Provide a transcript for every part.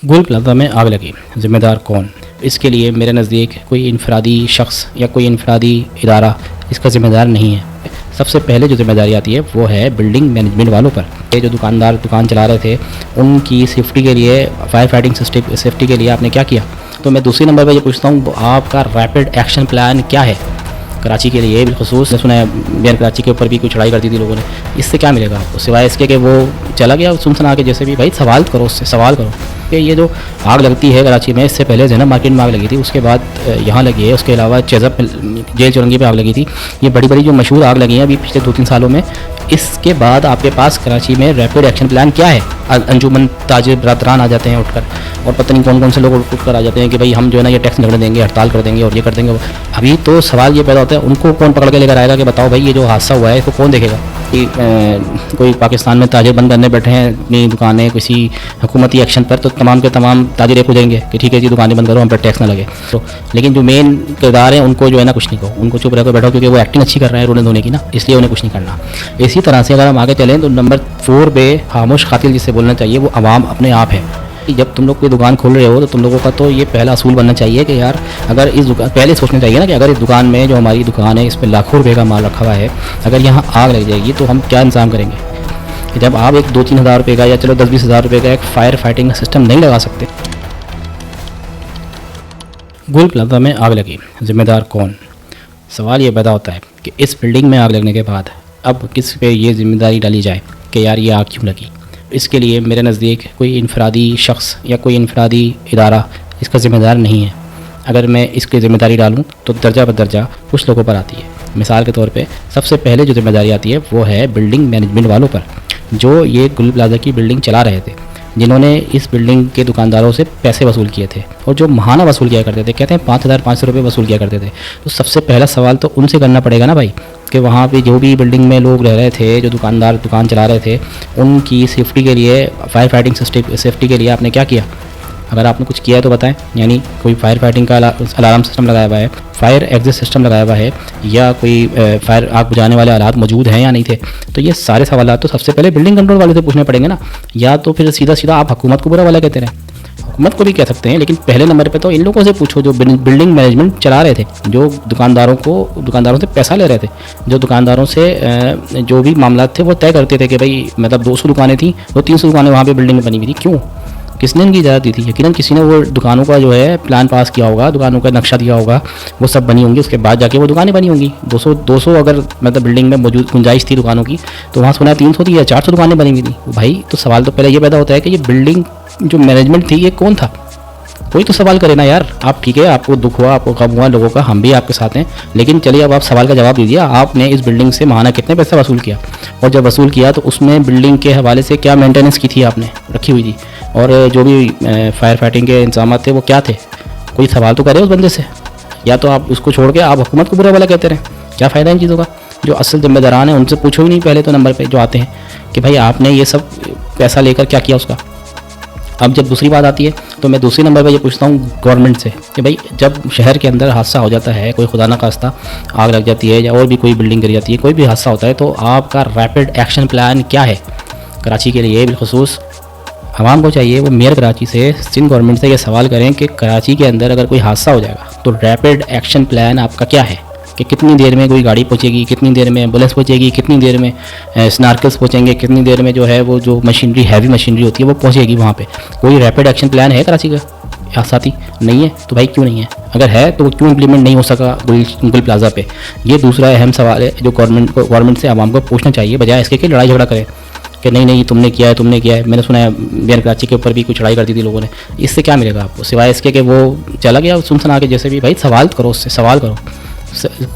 गोल plaza में आग लगी, ज़िम्मेदार कौन? इसके लिए मेरे नज़दीक कोई इनफरादी शख्स या कोई इनफरादी इदारा इसका ज़िम्मेदार नहीं है। सबसे पहले जो ज़िम्मेदारी आती है वो है बिल्डिंग मैनेजमेंट वालों पर। ये जो दुकानदार दुकान चला रहे थे उनकी सेफ्टी के लिए, फायर फाइटिंग सेफ्टी के लिए आपने क्या किया? तो मैं दूसरे नंबर पर ये पूछता हूँ, आपका रैपिड एक्शन प्लान क्या है कराची के लिए? बिलखुसूस सुना है बिहार कराची के ऊपर भी कुछ चढ़ाई कर दी थी लोगों ने। इससे क्या मिलेगा आपको सिवाय इसके कि वो चला गया सुनसना के जैसे भी? भाई सवाल करो, उससे सवाल करो कि ये जो आग लगती है कराची में, इससे पहले जैनब मार्केट में आग लगी थी, उसके बाद यहाँ लगी है, उसके अलावा चेज़अप जेल चुरंगी पे आग लगी थी। ये बड़ी बड़ी जो मशहूर आग लगी हैं अभी पिछले 2-3 सालों में। इसके बाद आपके पास कराची में रैपिड एक्शन प्लान क्या है? अंजुमन ताजिर बरादरान आ जाते हैं उठकर, और पता नहीं कौन कौन से लोग उठकर आ जाते हैं कि भाई हम जो है ना ये टैक्स निकल देंगे, हड़ताल कर देंगे और ये कर देंगे। अभी तो सवाल ये पैदा होता है, उनको कौन पकड़ के लेकर आएगा कि बताओ भाई ये जो हादसा हुआ है इसको कौन देखेगा? कि कोई पाकिस्तान में ताजिर बंद करने बैठे हैं अपनी दुकानें किसी हुकूमती एक्शन पर, तो तमाम के तमाम ताजिर एक हो जाएंगे कि ठीक है जी दुकानें बंद करो, हम पर टैक्स ना लगे। तो लेकिन जो मेन किरदार हैं उनको जो है ना कुछ नहीं कहो, उनको चुप रहकर बैठो, क्योंकि वो एक्टिंग अच्छी कर रहे हैं रोने धोने की ना, इसलिए उन्हें कुछ नहीं करना। इसी तरह से अगर हम आगे चलें तो नंबर 4 पे खामोश कातिल जिसे बोलना चाहिए वो आवाम अपने आप है। जब तुम लोग कोई दुकान खोल रहे हो तो तुम लोगों का तो ये पहला असूल बनना चाहिए कि यार अगर इस दुकान, पहले सोचना चाहिए ना कि अगर इस दुकान में जो हमारी दुकान है इस पर लाखों रुपए का माल रखा हुआ है, अगर यहाँ आग लग जाएगी तो हम क्या इंतजाम करेंगे? कि जब आप एक 2-3 हज़ार रुपये का या चलो 10-20 हज़ार रुपये का एक फायर फाइटिंग सिस्टम नहीं लगा सकते। गोल प्लाजा में आग लगी, ज़िम्मेदार कौन? सवाल ये पैदा होता है कि इस बिल्डिंग में आग लगने के बाद अब किस पे ये ज़िम्मेदारी डाली जाए कि यार ये आग क्यों लगी? इसके लिए मेरे नज़दीक कोई इनफरादी शख्स या कोई इनफरादी इदारा इसका ज़िम्मेदार नहीं है। अगर मैं इसकी ज़िम्मेदारी डालूँ तो दर्जा बदर्जा कुछ लोगों पर आती है। मिसाल के तौर पे सबसे पहले जो ज़िम्मेदारी आती है वो है बिल्डिंग मैनेजमेंट वालों पर, जो ये गुल प्लाजा की बिल्डिंग चला रहे थे, जिन्होंने इस बिल्डिंग के दुकानदारों से पैसे वसूल किए थे और जो महाना वसूल किया करते थे, कहते हैं 5,500 रुपये वसूल किया करते थे। तो सबसे पहला सवाल तो उनसे करना पड़ेगा ना भाई, कि वहाँ पे जो भी बिल्डिंग में लोग रह रहे थे, जो दुकानदार दुकान चला रहे थे, उनकी सेफ्टी के लिए, फायर फाइटिंग सेफ्टी के लिए आपने क्या किया? अगर आपने कुछ किया है तो बताएं। यानी कोई फायर फाइटिंग का अलार्म सिस्टम लगाया हुआ है, फायर एग्जिट सिस्टम लगाया हुआ है, या कोई फायर आग बुझाने वाले आलात मौजूद हैं या नहीं थे? तो ये सारे सवाल तो सबसे पहले बिल्डिंग कंट्रोल वाले से पूछने पड़ेंगे ना, या तो फिर सीधा सीधा आप हुकूमत को बुरा वाला कहते रहें। हुकूमत को भी कह सकते हैं, लेकिन पहले नंबर पे तो इन लोगों से पूछो जो बिल्डिंग मैनेजमेंट चला रहे थे, जो दुकानदारों से पैसा ले रहे थे, जो दुकानदारों से जो भी मामला थे वो तय करते थे कि भाई मतलब 200 दुकानें थी तो 300 दुकानें वहाँ पे बिल्डिंग में बनी हुई थी। क्यों? किसने इनकी इजाज़त दी थी? यकीनन किसी ने वो दुकानों का जो है प्लान पास किया होगा, दुकानों का नक्शा दिया होगा, वो सब बनी होंगी, उसके बाद जाके वो दुकानें बनी होंगी। 200 अगर मतलब बिल्डिंग में मौजूद गुंजाइश थी दुकानों की, तो वहाँ सुना 300 थी या 400 दुकानें बनी हुई थी। भाई तो सवाल तो पहले ये पैदा होता है कि ये बिल्डिंग जो मैनेजमेंट थी ये कौन था? कोई तो सवाल करे ना यार। आप ठीक है, आपको दुख हुआ, आपको गम हुआ लोगों का, हम भी आपके साथ हैं, लेकिन चलिए अब आप सवाल का जवाब दीजिए। आपने इस बिल्डिंग से महाना कितने पैसा वसूल किया, और जब वसूल किया तो उसमें बिल्डिंग के हवाले से क्या मेंटेनेंस की थी आपने रखी हुई थी, और जो भी फायर फाइटिंग के इंतजाम थे वो क्या थे? कोई सवाल तो करे उस बंदे से। या तो आप उसको छोड़ के आप हुकूमत को बुरा वाला कहते रहें, क्या फ़ायदा इन चीज़ों का? जो असल जिम्मेदारान हैं उनसे पूछो ही नहीं पहले तो नंबर पर जो आते हैं कि भाई आपने ये सब पैसा लेकर क्या किया उसका। अब जब दूसरी बात आती है तो मैं दूसरी नंबर पे ये पूछता हूँ गवर्नमेंट से कि भाई जब शहर के अंदर हादसा हो जाता है, कोई खुदा ना खास्ता आग लग जाती है या और भी कोई बिल्डिंग गिर जाती है, कोई भी हादसा होता है, तो आपका रैपिड एक्शन प्लान क्या है कराची के लिए? बिलखुसूस आवाम को चाहिए वो मेयर कराची से, सिंध गवर्नमेंट से ये सवाल करें कि कराची के अंदर अगर कोई हादसा हो जाएगा तो रैपिड एक्शन प्लान आपका क्या है? कि कितनी देर में कोई गाड़ी पहुंचेगी, कितनी देर में एम्बुलेंस पहुंचेगी, कितनी देर में स्नार्कल्स पहुंचेंगे, कितनी देर में जो है वो जो मशीनरी, हैवी मशीनरी होती है वो पहुंचेगी वहाँ पे? कोई रैपिड एक्शन प्लान है कराची का? साथी नहीं है तो भाई क्यों नहीं है? अगर है तो वो क्यों इम्प्लीमेंट नहीं हो सका गुल प्लाजा पे? ये दूसरा अहम सवाल है जो गवर्नमेंट से आवाम को पूछना चाहिए, बजाय इसके कि लड़ाई झगड़ा करें कि नहीं तुमने किया है। मैंने सुना है बिहार कराची के ऊपर भी कुछ चढ़ाई कर दी थी लोगों ने। इससे क्या मिलेगा आपको सिवाय इसके कि वो चला गया सुनसना के जैसे भी? भाई सवाल करो, उससे सवाल करो।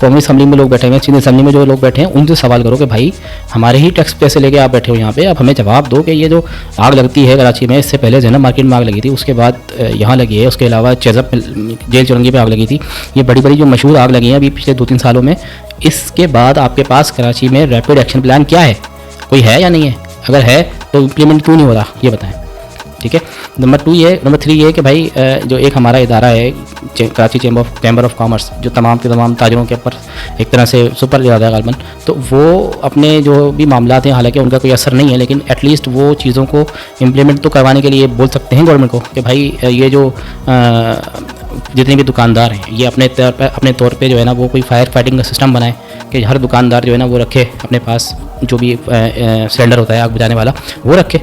कौमी असम्बली में लोग बैठे हैं, चीनी असम्बली में जो लोग बैठे हैं उनसे सवाल करो कि भाई हमारे ही टैक्स पैसे लेके आप बैठे हो यहाँ पे, अब हमें जवाब दो कि ये जो आग लगती है कराची में, इससे पहले जैनब मार्केट में आग लगी थी, उसके बाद यहाँ लगी है, उसके अलावा चेज़अप जेल चुरंगी पे आग लगी थी। ये बड़ी बड़ी जो मशहूर आग लगी हैं अभी पिछले 2-3 सालों में। इसके बाद आपके पास कराची में रैपिड एक्शन प्लान क्या है? कोई है या नहीं है? अगर है तो इम्प्लीमेंट क्यों नहीं हो रहा ये बताएं। ठीक है, नंबर 3 ये कि भाई जो एक हमारा इदारा है कराची चैम्बर ऑफ कॉमर्स जो तमाम के तमाम ताजरों के ऊपर एक तरह से सुपर ज़्यादा गालबन, तो वो अपने जो भी मामला हैं, हालांकि उनका कोई असर नहीं है, लेकिन एटलीस्ट वो चीज़ों को इम्प्लीमेंट तो करवाने के लिए बोल सकते हैं गवर्नमेंट को कि भाई ये जो जितने भी दुकानदार हैं ये अपने तौर पे जो है ना वो कोई फायर फाइटिंग का सिस्टम बनाए कि हर दुकानदार जो है ना वो रखे अपने पास जो भी सिलेंडर होता है आग बुझाने वाला वो रखे।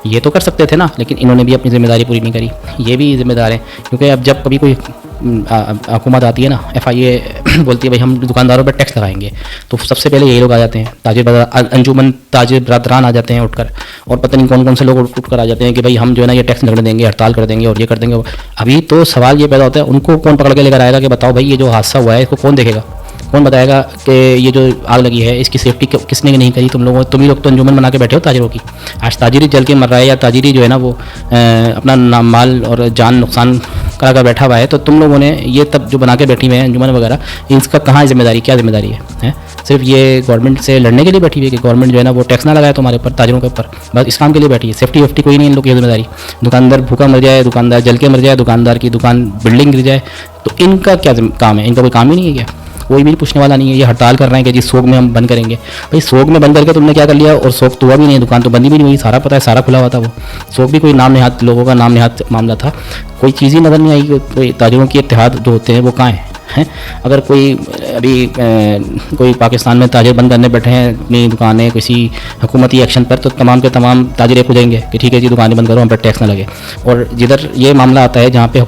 ये तो कर सकते थे ना, लेकिन इन्होंने भी अपनी ज़िम्मेदारी पूरी नहीं करी। ये भी ज़िम्मेदार हैं, क्योंकि अब जब कभी कोई हुकूमत आती है ना, FIA बोलती है भाई हम दुकानदारों पर टैक्स लगाएंगे, तो सबसे पहले यही लोग आ जाते हैं, अंजुमन ताजिर बरदरान आ जाते हैं उठकर, और पता नहीं कौन कौन से लोग उठकर आ जाते हैं कि भाई हम जो है ना ये टैक्स लगने देंगे, हड़ताल कर देंगे और ये कर देंगे। अभी तो सवाल ये पैदा होता है उनको कौन पकड़ के लेकर आएगा कि बताओ भाई ये जो हादसा हुआ है इसको कौन देखेगा, कौन बताएगा कि ये जो आग लगी है इसकी सेफ्टी किसने नहीं करी। तुम ही लोग तो अंजुमन बना के बैठे हो ताजिरों की। आज ताजिरी जल के मर रहा है या ताजिरी जो है ना वो अपना नाम माल और जान नुकसान करा कर बैठा हुआ है, तो तुम लोगों ने ये तब जो बना के बैठी हुए हैं अंजुमन वगैरह, इसका कहाँ जिम्मेदारी, क्या जिम्मेदारी है? सिर्फ ये गवर्नमेंट से लड़ने के लिए बैठी हुई है कि गवर्नमेंट जो है ना वो टैक्स ना लगाए तुम्हारे ऊपर, ताजिरों के ऊपर, बस इस काम के लिए बैठी है। सेफ्टी वेफ्टी कोई नहीं इन लोग की जिम्मेदारी। दुकानदार भूखा मर जाए, दुकानदार जल के मर जाए, दुकानदार की दुकान बिल्डिंग गिर जाए, तो इनका क्या काम है? इनका कोई काम ही नहीं है क्या? कोई भी पूछने वाला नहीं है। ये हड़ताल कर रहे हैं कि जी सोग में हम बंद करेंगे। भाई सोग में बंद करके तुमने क्या कर लिया? और सोग तो हुआ भी नहीं, दुकान तो बंदी भी नहीं हुई, सारा पता है, सारा खुला हुआ था। वो सोग भी कोई नाम नेहात लोगों का नाम नेहात मामला था, कोई चीज़ ही नज़र नहीं आई। कोई ताजिरों के इत्तेहाद जो होते हैं वो कहाँ हैं? अगर कोई अभी कोई पाकिस्तान में ताजिर बंद करने बैठे हैं अपनी दुकानें किसी हुकूमती एक्शन पर, तो तमाम के तमाम ताजिर एक हो जाएंगे कि ठीक है जी दुकानें बंद करो, हम पर टैक्स ना लगे। और जिधर ये मामला आता है जहाँ पे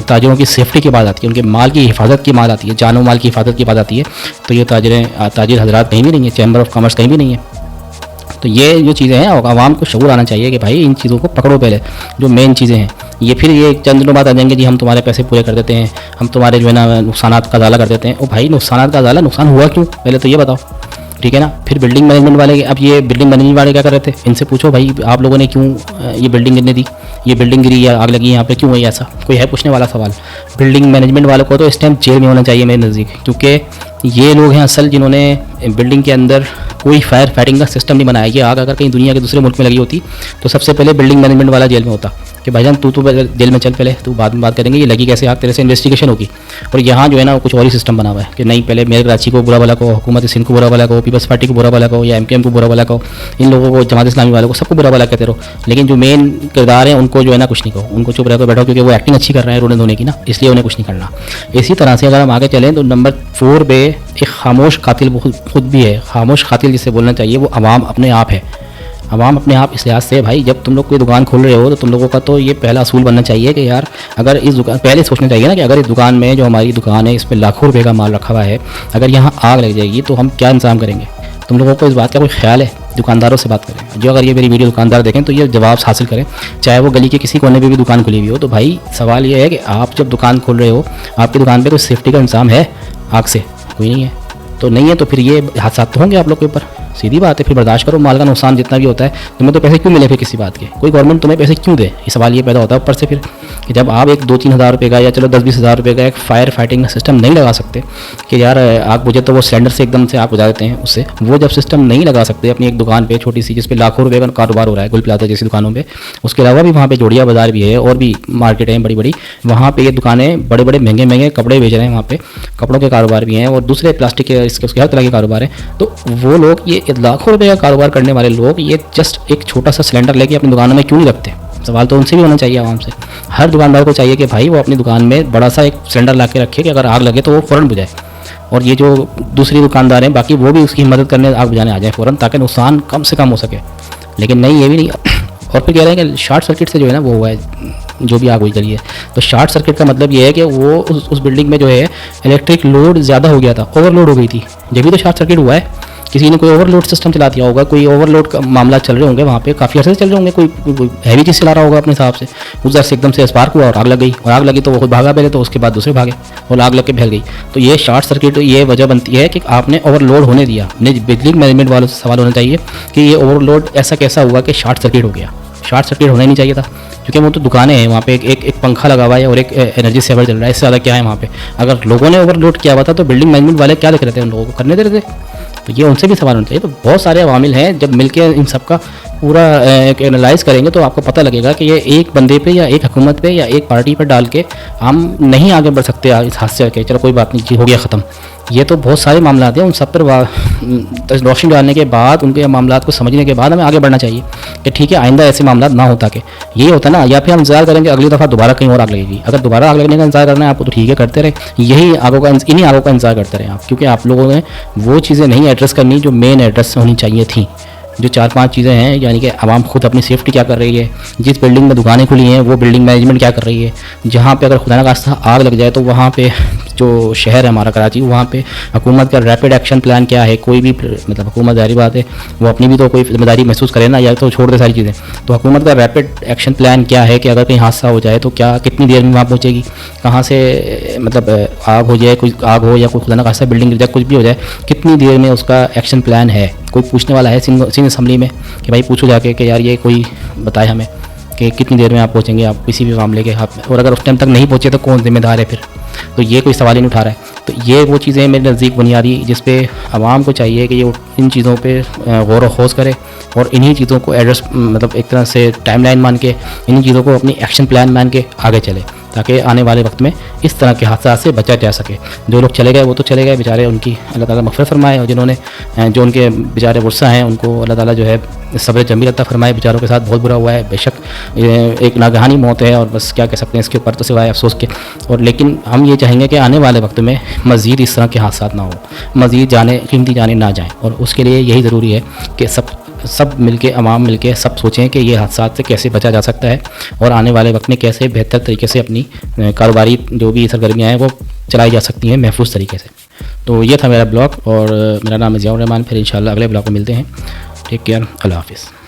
ताजिरों की सेफ्टी की बात आती है, उनके माल की हिफाजत की बात आती है, जानो माल की हिफाजत की बात आती है, तो ये ताजिर हजरात कहीं भी नहीं है, चैम्बर ऑफ कॉमर्स कहीं भी नहीं है। तो ये जो चीज़ें हैं आवाम को शऊर आना चाहिए कि भाई इन चीज़ों को पकड़ो पहले, जो मेन चीज़ें हैं। ये फिर ये चंद दिनों बाद आ जाएंगे जी हम तुम्हारे पैसे पूरे कर देते हैं, हम तुम्हारे जो है ना नुकसानात का अजाला कर देते हैं। ओ भाई नुकसानात का अजाला, नुकसान हुआ क्यों पहले तो ये बताओ, ठीक है ना। फिर बिल्डिंग मैनेजमेंट वाले, अब ये बिल्डिंग मैनेजमेंट वाले क्या कर रहे थे, इनसे पूछो भाई आप लोगों ने क्यों ये बिल्डिंग गिरने दी, ये बिल्डिंग गिरी या आग लगी यहाँ पे क्यों हुई, ऐसा कोई है पूछने वाला सवाल? बिल्डिंग मैनेजमेंट वालों को तो इस टाइम जेल में होना चाहिए मेरे नज़दीक, क्योंकि ये लोग हैं असल जिन्होंने बिल्डिंग के अंदर कोई फायर फाइटिंग का सिस्टम नहीं बनाया। ये आग अगर कहीं दुनिया के दूसरे मुल्क में लगी होती तो सबसे पहले बिल्डिंग मैनेजमेंट वाला जेल में होता कि भाईजान तू जेल में चल, पहले तू बाद में बात करेंगे, ये लगी कैसे आग, तेरे से इन्वेस्टिगेशन होगी। और यहाँ जो है ना कुछ और ही सिस्टम बना हुआ है कि नहीं पहले मेरे कराची को बुरा भला को, हुकूमत सिंध को बुरा भला को, पीपल्स पार्टी को बुरा भला को, या MKM को बुरा भला को, इन लोगों को जमात इस्लामी वालों को सबको बुरा भला कहते रहो, लेकिन जो मेन किरदार हैं उनको जो है ना कुछ नहीं कहो, उनको चुप रहकर बैठो क्योंकि वो एक्टिंग अच्छी कर रहे हैं रोने धोने की ना, इसलिए उन्हें कुछ नहीं करना। इसी तरह से अगर हम आगे चलें तो नंबर 4 पे एक खामोश कातिल खुद भी है। खामोश कातिल जिसे बोलना चाहिए वो आवाम अपने आप है। आवाम अपने आप इस लिहाज से, भाई जब तुम लोग कोई दुकान खोल रहे हो तो तुम लोगों का तो ये पहला असूल बनना चाहिए कि यार अगर इस दुकान, पहले सोचना चाहिए ना कि अगर इस दुकान में जो हमारी दुकान है इसमें लाखों रुपए का माल रखा हुआ है, अगर यहाँ आग लग जाएगी तो हम क्या इंतजाम करेंगे? तुम लोगों को इस बात का कोई ख्याल है? दुकानदारों से बात करें, जो अगर ये मेरी वीडियो दुकानदार देखें तो ये जवाब हासिल करें, चाहे वो गली के किसी कोने पे भी दुकान खुली हुई हो। तो भाई सवाल ये है कि आप जब दुकान खोल रहे हो, आपकी दुकान पे कोई सेफ्टी का इंतजाम है? आग से कोई नहीं है, तो नहीं है तो फिर ये हादसा तो होंगे आप लोग के ऊपर, सीधी बात है। फिर बर्दाश्त करो, माल का नुकसान जितना भी होता है। तुम्हें तो पैसे क्यों मिले फिर किसी बात के? कोई गवर्नमेंट तुम्हें पैसे क्यों दे? ये सवाल ये पैदा होता है ऊपर से फिर कि जब आप एक 2-3 हज़ार रुपये का या चलो 10-20 हज़ार रुपये का एक फायर फाइटिंग सिस्टम नहीं लगा सकते कि यार आग बुझे तो वो सिलेंडर से एकदम से आग बुझा देते हैं उससे, वो जब सिस्टम नहीं लगा सकते अपनी एक दुकान पे छोटी सी जिस पे लाखों रुपये का कारोबार हो रहा है गुल प्लाजा जैसी दुकानों पे, उसके अलावा भी वहाँ पे जोड़िया बाज़ार भी है और भी मार्केट हैं बड़ी बड़ी, वहाँ पे ये दुकानें बड़े बड़े महंगे महंगे कपड़े बेच रहे हैं, वहाँ पे कपड़ों के कारोबार भी हैं और दूसरे प्लास्टिक के इसके उसके हर तरह के कारोबार हैं। तो वो लोग, ये लाखों रुपये का कारोबार करने वाले लोग, ये जस्ट एक छोटा सा सिलेंडर लेके अपनी दुकानों में क्यों नहीं रखते? सवाल तो उनसे भी होना चाहिए, आवाम से। हर दुकानदार को चाहिए कि भाई वो अपनी दुकान में बड़ा सा एक सिलेंडर ला के रखे कि अगर आग लगे तो वो फ़ौरन बुझाए। और ये जो दूसरी दुकानदार हैं बाकी वो भी उसकी मदद करने आग बुझाने आ जाए फ़ौरन, ताकि नुकसान कम से कम हो सके। लेकिन नहीं, ये भी नहीं। और फिर कह रहे हैं कि शॉर्ट सर्किट से जो है ना वो हुआ है, जो भी आग हुई चली है। तो शॉर्ट सर्किट का मतलब ये है कि वो उस बिल्डिंग में जो है इलेक्ट्रिक लोड ज़्यादा हो गया था, ओवरलोड हो गई थी, जब भी तो शॉर्ट सर्किट हुआ है। किसी ने कोई ओवरलोड सिस्टम चला दिया होगा, कोई ओवरलोड का मामला चल रहे होंगे वहाँ पे, काफ़ी अर्से से चल रहे होंगे, कोई हैवी चीज़ चला रहा होगा अपने हिसाब से, उधर से एकदम से स्पार्क हुआ और आग लग गई। और आग लगी तो वो खुद भागा पहले, तो उसके बाद दूसरे भागे और आग लग के फैल गई। तो ये शॉर्ट सर्किट ये वजह बनती है कि आपने ओवरलोड होने दिया। बिजली मैनेजमेंट वालों से सवाल होना चाहिए कि ये ओवरलोड ऐसा कैसा हुआ कि शॉर्ट सर्किट हो गया? शॉर्ट सर्किट होना ही नहीं चाहिए था, क्योंकि वो तो दुकानें हैं वहाँ पे, एक पंखा लगा हुआ है और एक एनर्जी सेवर चल रहा है, इससे ज़्यादा क्या है वहाँ पे? अगर लोगों ने ओवरलोड किया हुआ था तो बिल्डिंग मैनेजमेंट वाले क्या देख रहे थे? उन लोगों को करने दे रहे थे। तो ये उनसे भी सवाल होना चाहिए। तो बहुत सारे अवामिल हैं, जब मिलकर इन सब का पूरा एक एनालाइज करेंगे तो आपको पता लगेगा कि ये एक बंदे पे या एक हुकूमत पे या एक पार्टी पर डाल के हम नहीं आगे बढ़ सकते इस हादसे के, चलो कोई बात नहीं जी हो गया ख़त्म। ये तो बहुत सारे मामला हैं, उन सब पर रोशनी डालने के बाद, उनके मामला को समझने के बाद हमें आगे बढ़ना चाहिए कि ठीक है आइंदा ऐसे मामला ना हो, ताकि ये होता ना, या फिर हम इंतजार करेंगे अगली दफ़ा दोबारा कहीं और आग लगेगी। अगर दोबारा आग लगने का इंतजार करना है आपको तो ठीक है करते रहे, यही आगों का, इन्हीं आगों का इंतजार करते रहे आप, क्योंकि आप लोगों ने वो चीज़ें नहीं एड्रेस करनी जो मेन एड्रेस होनी चाहिए थी। जो 4-5 चीज़ें हैं, यानी कि आवाम खुद अपनी सेफ्टी क्या कर रही है, जिस बिल्डिंग में दुकानें खुली हैं वो बिल्डिंग मैनेजमेंट क्या कर रही है, जहाँ पे अगर खुदा न खास्ता आग लग जाए तो वहाँ पे जो शहर है हमारा कराची, वहाँ पे हुकूमत का रैपिड एक्शन प्लान क्या है। कोई भी मतलब हुकूमत जारी बात है वो अपनी भी तो कोई जिम्मेदारी महसूस करे ना, या तो छोड़ दे सारी चीज़ें। तो हुकूमत का रैपिड एक्शन प्लान क्या है कि अगर कहीं हादसा हो जाए तो क्या कितनी देर में वहाँ पहुँचेगी, कहाँ से मतलब आग हो जाए, कोई आग हो या कोई खुदा न खास्ता बिल्डिंग गिर जाए, कुछ भी हो जाए, कितनी देर में उसका एक्शन प्लान है। कोई पूछने वाला है सिंध असम्बली में कि भाई पूछो जाके कि यार ये कोई बताए हमें कि कितनी देर में आप पहुँचेंगे आप किसी भी मामले के हाथ में, और अगर उस टाइम तक नहीं पहुँचे तो कौन जिम्मेदार है फिर। तो ये कोई सवाल ही नहीं उठा रहा है। तो ये वो चीज़ें मेरे नज़दीक बुनियादी जिस पे आवाम को चाहिए कि ये इन चीज़ों पे गौर व खोज करे और इन्हीं चीज़ों को एड्रेस मतलब एक तरह से टाइमलाइन मान के, इन्हीं चीज़ों को अपनी एक्शन प्लान मान के आगे चले, ताकि आने वाले वक्त में इस तरह के हादसा से बचा जा सके। जो लोग चले गए वो तो चले गए बेचारे, उनकी अल्लाह ताला मग़फ़िरत फरमाए, और जिन्होंने जो उनके बेचारे वर्सा हैं उनको अल्लाह ताला जो है सब्र जमील अता फरमाए। बेचारों के साथ बहुत बुरा हुआ है, बेशक एक नागहानी मौत है और बस क्या कह सकते हैं इसके ऊपर तो सिवाय अफसोस के। और लेकिन हम ये चाहेंगे कि आने वाले वक्त में मज़ीद इस तरह के हादसा ना हो, मज़ीद कीमती जाने ना जाएँ, और उसके लिए यही ज़रूरी है कि सब मिलके, अवाम मिलके सब सोचें कि ये हादसा से कैसे बचा जा सकता है और आने वाले वक्त में कैसे बेहतर तरीके से अपनी कारोबारी जो भी सरगर्मियाँ हैं वो चलाई जा सकती हैं महफूज तरीके से। तो ये था मेरा ब्लॉग, और मेरा नाम है ज़ियाउर रहमान। फिर इंशाल्लाह अगले ब्लॉग में मिलते हैं। टेक केयर, अल्लाह हाफ़िज़।